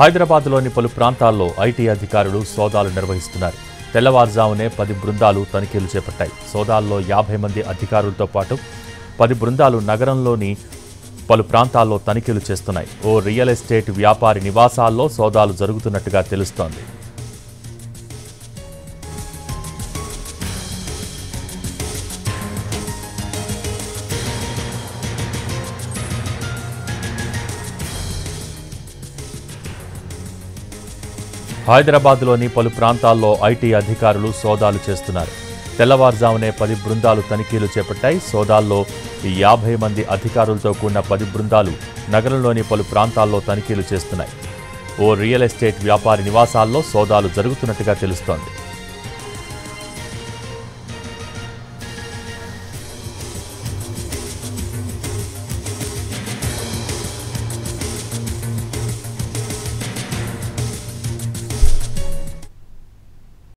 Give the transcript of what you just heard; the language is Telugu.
హైదరాబాద్లోని పలు ప్రాంతాల్లో ఐటీ అధికారులు సోదాలు నిర్వహిస్తున్నారు. తెల్లవారుజామునే 10 బృందాలు తనిఖీలు చేపట్టాయి. సోదాల్లో 50 మంది అధికారులతో పాటు 10 బృందాలు నగరంలోని పలు ప్రాంతాల్లో తనిఖీలు చేస్తున్నాయి. ఓ రియల్ ఎస్టేట్ వ్యాపారి నివాసాల్లో సోదాలు జరుగుతున్నట్టుగా తెలుస్తోంది. హైదరాబాద్లోని పలు ప్రాంతాల్లో ఐటీ అధికారులు సోదాలు చేస్తున్నారు. తెల్లవారుజామునే 10 బృందాలు తనిఖీలు చేపట్టాయి. సోదాల్లో 50 మంది అధికారులతో కూడిన 10 బృందాలు నగరంలోని పలు ప్రాంతాల్లో తనిఖీలు చేస్తున్నాయి. ఓ రియల్ ఎస్టేట్ వ్యాపారి నివాసాల్లో సోదాలు జరుగుతున్నట్టుగా తెలుస్తోంది.